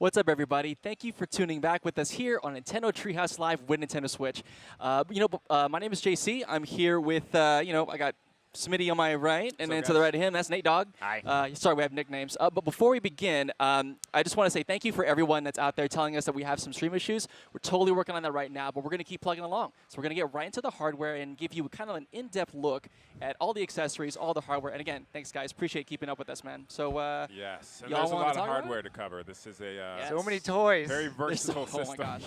What's up, everybody? Thank you for tuning back with us here on Nintendo Treehouse Live with Nintendo Switch. My name is JC. I'm here with, I got Smitty on my right, and then to the right of him, that's Nate Dogg. Hi. Sorry, we have nicknames. But before we begin, I just want to say thank you for everyone that's out there telling us that we have some stream issues. We're totally working on that right now, but we're going to keep plugging along. So we're going to get right into the hardware and give you kind of an in-depth look at all the accessories, all the hardware. And again, thanks, guys. Appreciate keeping up with us, man. So yes, and y'all there's a lot of hardware to cover. This is a Yes. So many toys. very versatile system. Oh my gosh.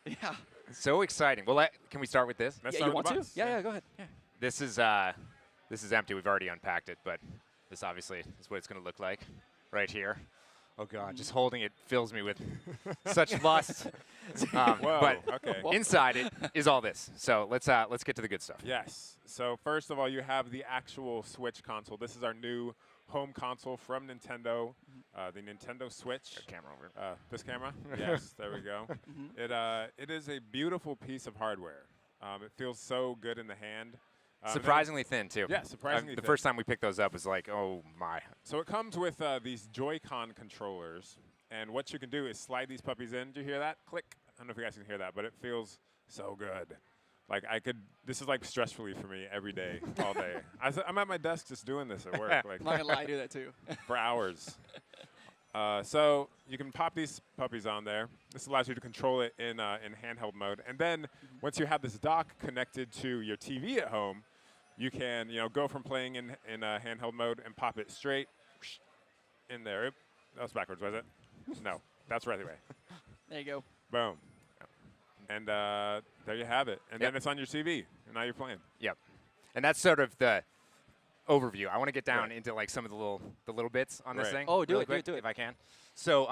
Yeah. So exciting. Well, can we start with this? Let's Yeah, start you with want the to? box. Yeah, go ahead. Yeah. This is empty. We've already unpacked it, but this obviously is what it's going to look like right here. Oh God, just holding it fills me with such lust. Whoa, but okay. inside it is all this. So let's get to the good stuff. Yes. So first of all, you have the actual Switch console. This is our new home console from Nintendo, the Nintendo Switch. Camera over. This camera? Yes, there we go. It is a beautiful piece of hardware. It feels so good in the hand. Surprisingly thin too. Yeah, surprisingly The thin. first time we picked those up was like, oh my. So it comes with these Joy-Con controllers, and what you can do is slide these puppies in. Do you hear that? Click. I don't know if you guys can hear that, but it feels so good. Like this is like stress relief for me every day, all day. I'm at my desk just doing this at work, like I'm not going to lie, I do that too. for hours. So you can pop these puppies on there. This allows you to control it in handheld mode. And then once you have this dock connected to your TV at home, you can go from playing in handheld mode and pop it straight in there. Oop, that was backwards, was it? No, that's right way. There you go. Boom. And there you have it. And then it's on your TV, and now you're playing. Yep. And that's sort of the overview. I want to get down into like some of the little bits on this thing. Oh, do really it, quick, do it. if I can. So,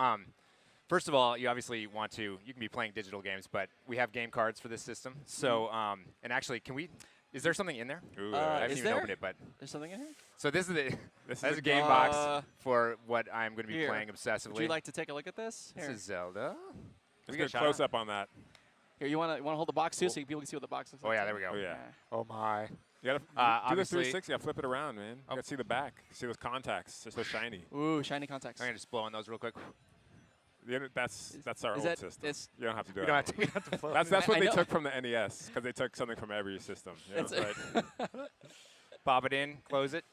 first of all, you obviously you can be playing digital games, but we have game cards for this system. So, and actually, is there something in there? Ooh, I haven't is even there? opened it, but There's something in here? so this is This that's is a game box for what I'm going to be here. playing obsessively. Would you like to take a look at this? This Here. is Zelda. Let's get a get shot close at up on that. Here, you want to hold the box too, so people can see what the box looks Oh like? yeah, there we go. Oh yeah. Oh my. You gotta do the obviously- 360. Yeah, flip it around, man. You gotta see the back. See those contacts. They're so shiny. Ooh, shiny contacts. I'm gonna just blow on those real quick. That's our is old that- system. it's- You don't have to do We it. don't have to. That's what I they know. took from the NES, because they took something from every system. You know, That's but Pop it in, close it.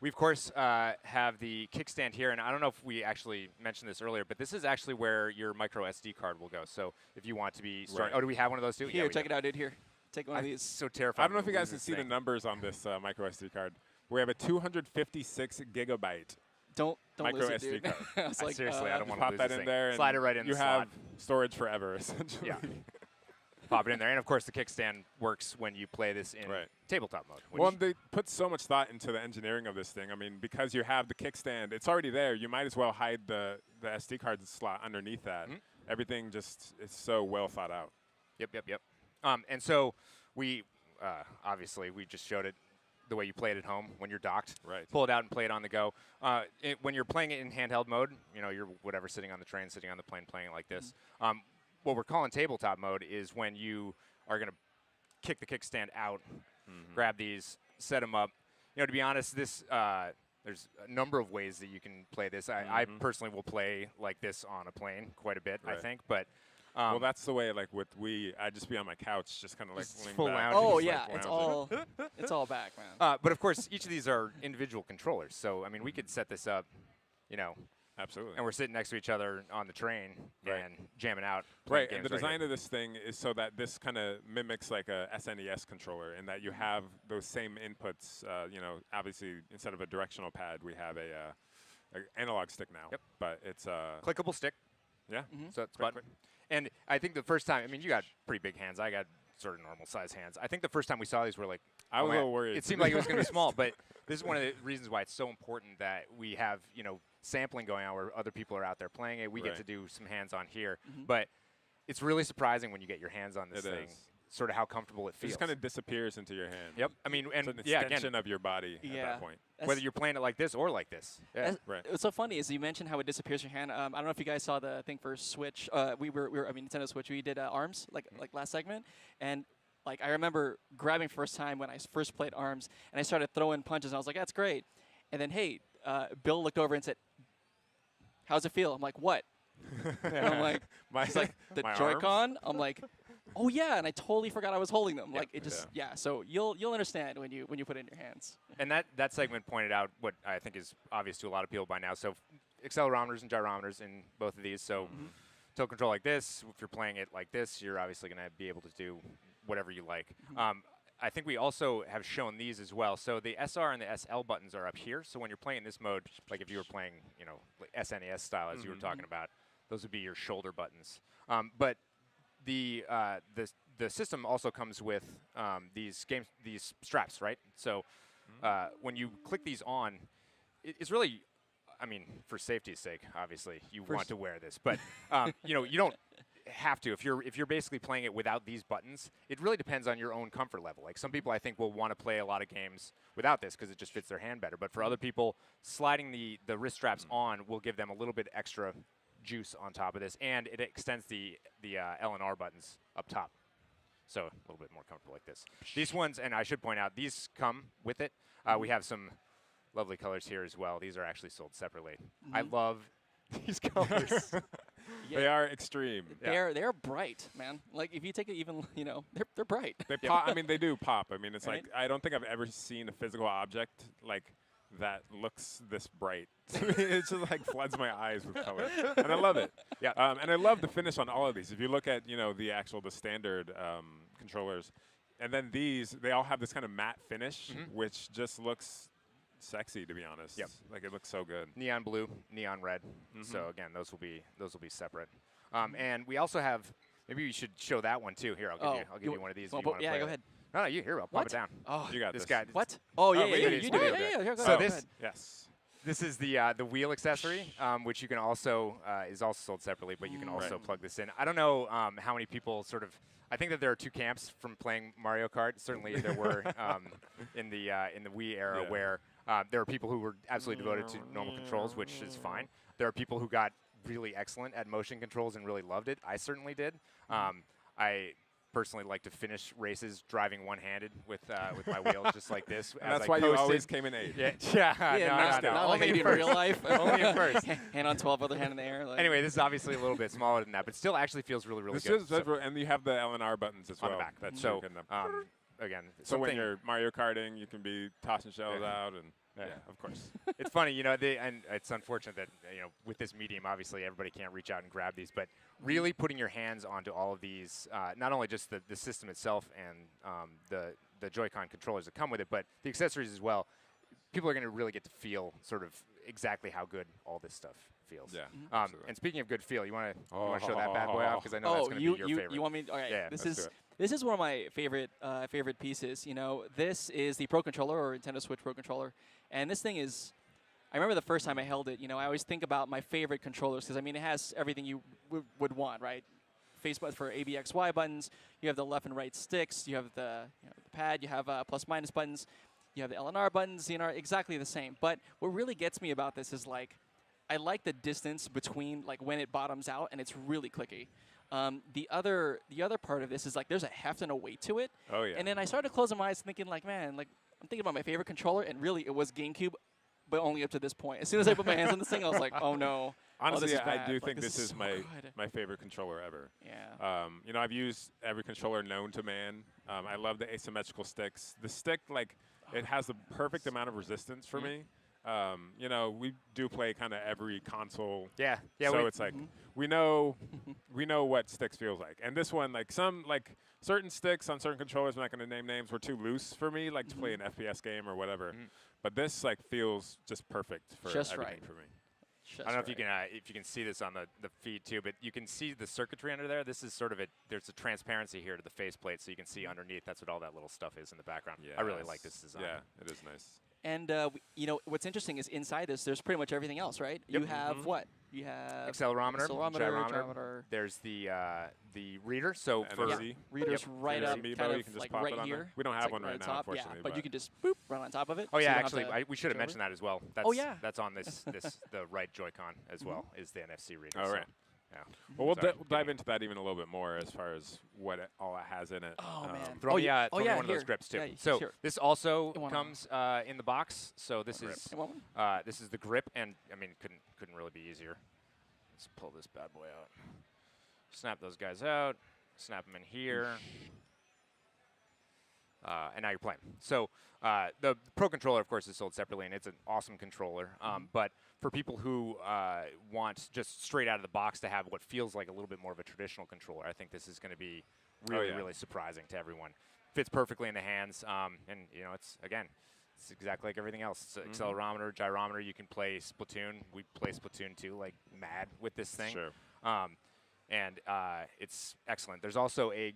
We, of course, have the kickstand here, and I don't know if we actually mentioned this earlier, but this is actually where your micro SD card will go. So if you want to be starting, Right. oh, do we have one of those too? Here, check it out, dude. Here. Take one of I'm these. so terrified. I don't know if you guys can can see the numbers on this micro SD card. We have a 256 gigabyte. Don't micro lose it, SD dude. card. I was like, seriously, I don't You want to pop lose that this in thing. there, and Slide it right in you the have slot. storage forever, essentially. Yeah. Pop it in there, and of course the kickstand works when you play this in Right. tabletop mode. Well, they put so much thought into the engineering of this thing. I mean, because you have the kickstand, it's already there. You might as well hide the SD card slot underneath that. Everything just is so well thought out. Yep. And so we obviously we just showed it the way you play it at home when you're docked. Right. Pull it out and play it on the go. When you're playing it in handheld mode, you're whatever sitting on the train, sitting on the plane, playing it like this. What we're calling tabletop mode is when you are going to kick the kickstand out, grab these, set them up. To be honest, this there's a number of ways that you can play this. I personally will play like this on a plane quite a bit, I Right. think. But Well, that's the way, like, with I just be on my couch, just kind of like Just lean full back. lounging. Oh, just, yeah. like, It's lounging. all back, man. but of course, each of these are individual controllers. So I mean, we could set this up, Absolutely. and we're sitting next to each other on the train Right. and jamming out. playing Right, and games the design here. of this thing is so that this kind of mimics like a SNES controller, in that you have those same inputs. Obviously, instead of a directional pad, we have a analog stick now. Yep. But it's Clickable stick. yeah. So it's Quick, button. And I think the first time, I mean, you got pretty big hands. I got sort of normal size hands. I think the first time we saw these, we're like, I was oh, a little worried. It seemed like it was going to be small, but this is one of the reasons why it's so important that we have, sampling going on where other people are out there playing it. We get Right. to do some hands-on here. But it's really surprising when you get your hands on this It thing, is. sort of how comfortable it It feels. just kind of disappears into your hand. Yep. I mean, and It's an yeah, extension again, of your body at Yeah. that point. whether you're playing it like this or like this. Yeah. That's- Right. What's so funny is you mentioned how it disappears your hand. I don't know if you guys saw the thing for Switch. Nintendo Switch. We did ARMS like last segment, and like I remember grabbing first time when I first played ARMS, and I started throwing punches, and I was like, "That's great." And then Bill looked over and said, "How's it feel?" I'm like, "What?" And I'm like, he's like, the my Joy-Con? I'm like, oh yeah, and I totally forgot I was holding them. Yeah. Like it just, yeah. So you'll understand when you put it in your hands. And that segment pointed out what I think is obvious to a lot of people by now. So accelerometers and gyrometers in both of these. So tilt control like this. If you're playing it like this, you're obviously going to be able to do whatever you like. I think we also have shown these as well. So the SR and the SL buttons are up here. So when you're playing this mode, like if you were playing, you know, like SNES style as you were talking about, those would be your shoulder buttons. But the system also comes with these straps, right? So when you click these on, it's really, I mean, for safety's sake, obviously, you want to wear this, but you know, you don't have to. If you're basically playing it without these buttons, it really depends on your own comfort level. Like some people, I think, will want to play a lot of games without this because it just fits their hand better. But for other people, sliding the wrist straps on will give them a little bit extra juice on top of this, and it extends the L and R buttons up top, so a little bit more comfortable like this. These ones, and I should point out, these come with it. We have some lovely colors here as well. These are actually sold separately. I love these colors. They are extreme. They're bright, man. Like if you take it even, you know, they're bright. They pop. I mean, they do pop. I mean, it's Right? like I don't think I've ever seen a physical object like that looks this bright. It just like floods my eyes with color, and I love it. Yeah. And I love the finish on all of these. If you look at the standard controllers, and then these, they all have this kind of matte finish, which just looks sexy, to be honest. Yep. Like it looks so good. Neon blue, neon red. So again, those will be separate. And we also have. Maybe we should show that one too. Here, I'll give you one of these. Well, if you want to yeah, play go it. ahead. No, you here. I'll pop it down. Oh, You got This this. guy. what? Oh yeah, Oh, yeah, wait, yeah, it's you video do it. good. Yeah, yeah. Go So ahead, this- go ahead. Yes. This is the wheel accessory, which you can also is also sold separately, but you can also plug this in. I don't know how many people sort of. I think that there are two camps from playing Mario Kart. Certainly, there were in the Wii era where there are people who were absolutely devoted to normal controls, which is fine. There are people who got really excellent at motion controls and really loved it. I certainly did. I personally like to finish races driving one-handed with my wheels, just like this. And as that's I why you coasted. always came in 8. Yeah, No. not like Only in at first. real life. Only at first. Hand on 12, other hand in the air. Like. Anyway, this is obviously a little bit smaller than that, but still actually feels really, really This good. is, So- and you have the L and R buttons as on well. the back. That's So, good enough. again, So when something- you're Mario Karting, you can be tossing shells out, and Yeah. of course. it's funny, you know, and it's unfortunate that, you know, with this medium, obviously everybody can't reach out and grab these, but really putting your hands onto all of these, not only just the system itself and the Joy-Con controllers that come with it, but the accessories as well, people are going to really get to feel sort of exactly how good all this stuff feels. Yeah. And speaking of good feel, you want to show that bad boy off because I know that's going to be your favorite. You want me? All right. Yeah, This is one of my favorite pieces. You know, this is the Pro Controller or Nintendo Switch Pro Controller, and this thing is. I remember the first time I held it. You know, I always think about my favorite controllers because I mean it has everything you would want, right? Face buttons for A, B, X, Y buttons. You have the left and right sticks. You have the pad. You have plus minus buttons. You have the L and R buttons. You know, exactly the same. But what really gets me about this is like, I like the distance between like when it bottoms out and it's really clicky. The other part of this is like there's a heft and a weight to it. Oh yeah. And then I started closing my eyes thinking like, man, like I'm thinking about my favorite controller and really it was GameCube, but only up to this point. As soon as I put my hands on this thing, I was like, oh no. Honestly, this is I bad. do Like, think this is so my good. my favorite controller ever. Yeah. You know, I've used every controller known to man. I love the asymmetrical sticks. The stick, like, it has the perfect amount of resistance for me. You know, we do play kind of every console. Yeah. So it's like we know what sticks feels like. And this one, like certain sticks on certain controllers, I'm not going to name names, were too loose for me, like to play an FPS game or whatever. But this like feels just perfect for Just everything right. for me. I don't know if you can see this on the feed too, but you can see the circuitry under there. This is sort of there's a transparency here to the faceplate, so you can see underneath. That's what all that little stuff is in the background. I really like this design. Yeah, it is nice. And you know what's interesting is inside this, there's pretty much everything else, right? Yep. You have what? You have Accelerometer, gyrometer. gyrometer. There's the reader. So And for NFC. Readers right There's up, Amiibo, kind you of can just like pop right it on here. there. We don't It's have like one right at now, top, unfortunately. Yeah, but you can just boop run on top of it. oh so yeah, you don't actually, have to we should have reach mentioned over. that as well. That's, yeah. that's on this the right Joy-Con as well is the NFC reader. Oh, so, right. Yeah. Well, we'll Sorry, dive into that even a little bit more as far as what all it has in it. Oh man. Throw me, yeah. throw me one of those here. grips too. Yeah, So sure. this also You want comes in the box. So this is You want one? this is the grip, and I mean couldn't really be easier. Let's pull this bad boy out. Snap those guys out. Snap them in here. And now you're playing. So the Pro Controller, of course, is sold separately, and it's an awesome controller. But for people who want just straight out of the box to have what feels like a little bit more of a traditional controller, I think this is going to be really, really surprising to everyone. Fits perfectly in the hands, and it's exactly like everything else. It's accelerometer, gyrometer. You can play Splatoon. We play Splatoon 2 like mad with this thing. Sure. And it's excellent. There's also a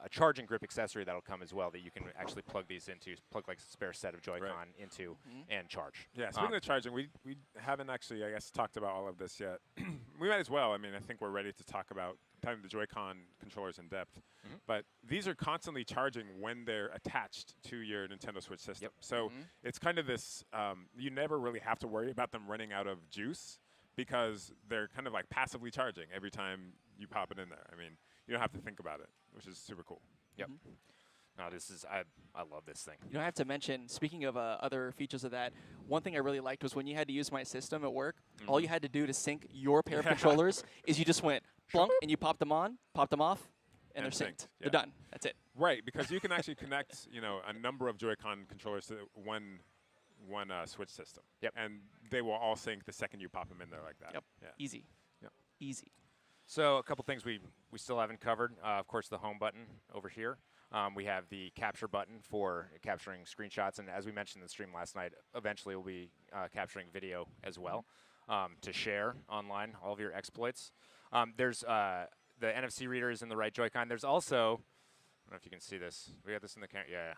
charging grip accessory that'll come as well that you can actually plug these into, plug like a spare set of Joy-Con into and charge. Yeah, speaking of charging, we haven't actually, I guess, talked about all of this yet. We might as well. I mean, I think we're ready to talk about the Joy-Con controllers in depth. But these are constantly charging when they're attached to your Nintendo Switch system. So it's kind of this, you never really have to worry about them running out of juice because they're kind of like passively charging every time you pop it in there. I mean, you don't have to think about it, which is super cool. Yep. No, this is, I love this thing. You know, I have to mention, speaking of other features of that, one thing I really liked was when you had to use my system at work, all you had to do to sync your pair of controllers is you just went plunk and you popped them on, popped them off, and they're synced. They're done. That's it. Right, because you can actually connect, a number of Joy-Con controllers to one Switch system. Yep. And they will all sync the second you pop them in there like that. Yep. Yeah. Easy. Yep. Easy. So a couple things we still haven't covered. Of course, the home button over here. We have the capture button for capturing screenshots. And as we mentioned in the stream last night, eventually we'll be capturing video as well to share online all of your exploits. There's the NFC reader is in the right Joy-Con. There's also, I don't know if you can see this. We got this in the camera. Yeah.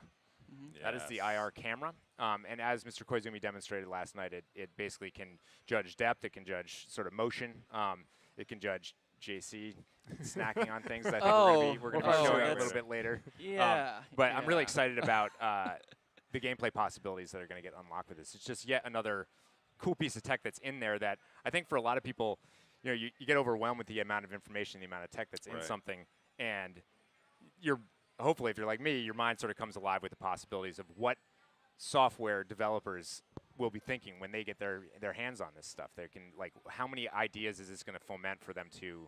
Yes. That is the IR camera. And as Mr. Koizumi demonstrated last night, it basically can judge depth. It can judge sort of motion. It can judge JC snacking on things. I think we're going to be showing a little bit later. Yeah. But I'm really excited about the gameplay possibilities that are going to get unlocked with this. It's just yet another cool piece of tech that's in there that I think for a lot of people, you get overwhelmed with the amount of information, the amount of tech that's in something, and hopefully, if you're like me, your mind sort of comes alive with the possibilities of what software developers will be thinking when they get their hands on this stuff. They can, like, how many ideas is this going to foment for them to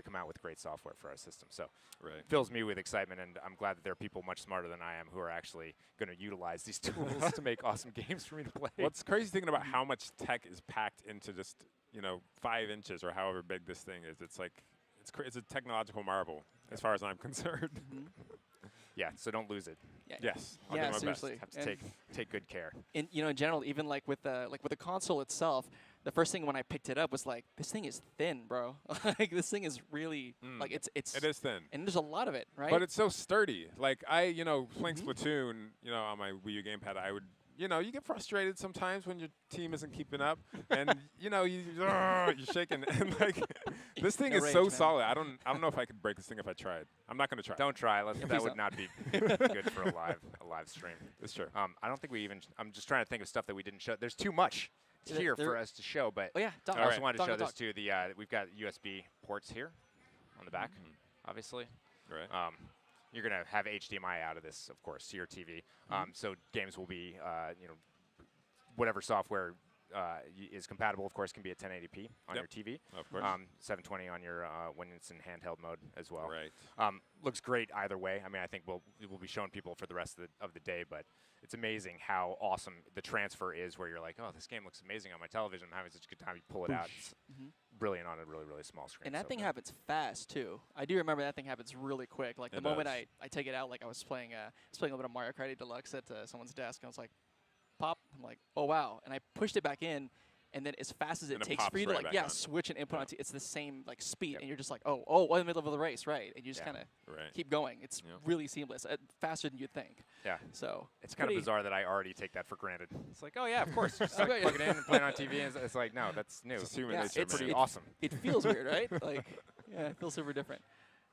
come out with great software for our system? So it fills me with excitement, and I'm glad that there are people much smarter than I am who are actually going to utilize these tools to make awesome games for me to play. What's crazy thinking about how much tech is packed into just 5 inches or however big this thing is. It's like it's a technological marvel as far as I'm concerned. Yeah, so don't lose it. Yeah. Yes, I'll do my seriously. Have to take good care. In general, even like with the console itself, the first thing when I picked it up was like, this thing is thin, bro. Like this thing is really like it is thin, and there's a lot of it, right? but it's so sturdy. Like playing Splatoon, on my Wii U gamepad, I would. You get frustrated sometimes when your team isn't keeping up, and you're shaking. And like this thing is so solid. I don't know if I could break this thing if I tried. I'm not going to try. Don't try. That would not be good for a live stream. That's true. I don't think we even. I'm just trying to think of stuff that we didn't show. There's too much here for us to show, but oh yeah, I also wanted to show this too. We've got USB ports here on the back, obviously. Right. You're going to have HDMI out of this, of course, to your TV. So games will be, whatever software is compatible, of course, can be at 1080p on your TV. Of course. 720 on your when it's in handheld mode as well. Right. Looks great either way. I mean, I think we'll be showing people for the rest of the day, but it's amazing how awesome the transfer is where you're like, oh, this game looks amazing on my television. I'm having such a good time. You pull it out. It's brilliant on a really, really small screen. And that thing happens fast, too. I do remember that thing happens really quick. Like, the moment I take it out, like, I was playing a little bit of Mario Kart 8 Deluxe at someone's desk, and I was like, pop. I'm like, oh, wow. And I pushed it back in, and then as fast as it takes for you to, like, switch an input onto, it's the same, like, speed. And you're just like, oh, in the middle of the race, right? And you just kind of keep going. It's really seamless, faster than you'd think. Yeah. So it's kind of bizarre that I already take that for granted. It's like, oh, yeah, of course. Just like, plug it in and play it on TV. And it's like, no, that's new. It's human nature, it's pretty awesome. It feels weird, right? Like, yeah, it feels super different.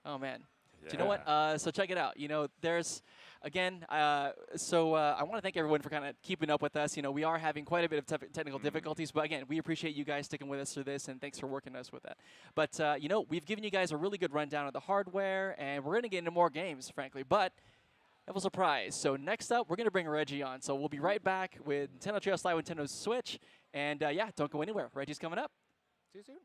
Oh, man. Yeah. Do you know what? So check it out. There's, again, I want to thank everyone for kind of keeping up with us. We are having quite a bit of technical difficulties, but again, we appreciate you guys sticking with us through this, and thanks for working us with that. But, we've given you guys a really good rundown of the hardware, and we're going to get into more games, frankly, but I have a surprise. So next up, we're going to bring Reggie on. So we'll be right back with Nintendo Treehouse Live Nintendo Switch, and don't go anywhere. Reggie's coming up. See you soon.